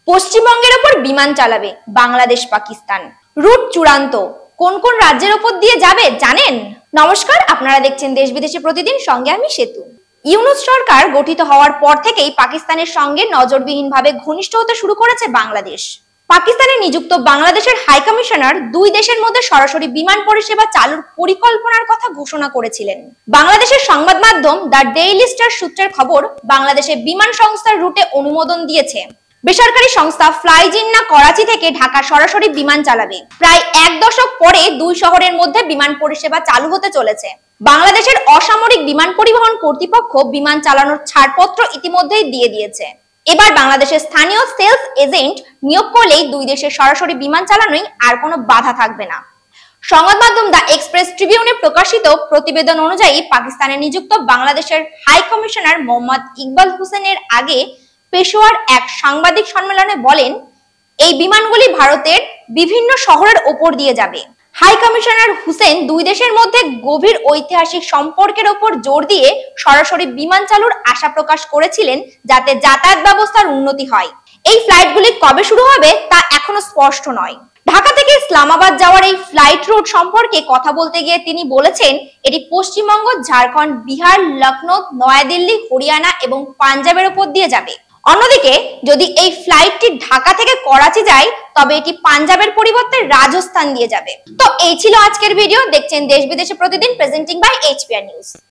পশ্চিমবঙ্গের ওপর বিমান চালাবে বাংলাদেশ পাকিস্তান। রুট চূড়ান্ত। কোন কোন রাজ্যের ওপর দিয়ে যাবে জানেন? নমস্কার, আপনারা দেখছেন দেশ বিদেশে প্রতিদিন, সঙ্গে আমি সেতু। ইউনূস সরকার গঠিত হওয়ার পর থেকেই পাকিস্তানের সঙ্গে নজরবিহীনভাবে ঘনিষ্ঠ হতে শুরু করেছে বাংলাদেশ। পাকিস্তানে নিযুক্ত বাংলাদেশের হাই কমিশনার দুই দেশের মধ্যে সরাসরি বিমান পরিষেবা চালুর পরিকল্পনার কথা ঘোষণা করেছিলেন। বাংলাদেশের সংবাদ মাধ্যম দ্য ডেইলি স্টার সূত্রের খবর, বাংলাদেশের বিমান সংস্থার রুটে অনুমোদন দিয়েছে। বেসরকারি সংস্থা ফ্লাই জিন্নাহ করাচি থেকে ঢাকা সরাসরি বিমান চালাবে। প্রায় এক দশক পরে দুই শহরের মধ্যে বিমান পরিষেবা চালু হতে চলেছে। বাংলাদেশের অসামরিক বিমান পরিবহন কর্তৃপক্ষ বিমান চালানোর ছাড়পত্র ইতিমধ্যেই দিয়ে দিয়েছে। এবার বাংলাদেশের স্থানীয় সেলস এজেন্ট নিয়োগ করলেই দুই দেশের সরাসরি বিমান চালানোই আর কোনো বাধা থাকবে না। সংবাদ মাধ্যম দ্য এক্সপ্রেস ট্রিবিউনে প্রকাশিত প্রতিবেদন অনুযায়ী পাকিস্তানে নিযুক্ত বাংলাদেশের হাই কমিশনার মোহাম্মদ ইকবাল হোসেনের আগে পেশোয়ার এক সাংবাদিক সম্মেলনে বলেন, এই বিমানগুলি ভারতের বিভিন্ন শহরের ওপর দিয়ে যাবে। হাই কমিশনার হুসেন দুই দেশের মধ্যে গভীর ঐতিহাসিক সম্পর্কের ওপর জোর দিয়ে সরাসরি বিমান চালুর আশা প্রকাশ করেছিলেন, যাতে যাতায়াত ব্যবস্থার উন্নতি হয়। এই ফ্লাইটগুলি কবে শুরু হবে তা এখনো স্পষ্ট নয়। ঢাকা থেকে ইসলামাবাদ যাওয়ার এই ফ্লাইট রুট সম্পর্কে কথা বলতে গিয়ে তিনি বলেছেন, এটি পশ্চিমবঙ্গ, ঝাড়খণ্ড, বিহার, লখনৌ, নয়াদিল্লি, হরিয়ানা এবং পাঞ্জাবের উপর দিয়ে যাবে। অন্যদিকে যদি এই ফ্লাইটটি ঢাকা থেকে করাচি যায়, তবে এটি পাঞ্জাবের পরিবর্তে রাজস্থান দিয়ে যাবে। তো এই ছিল আজকের ভিডিও। দেখছেন দেশ বিদেশে প্রতিদিন, প্রেজেন্টিং বাই HPR নিউজ।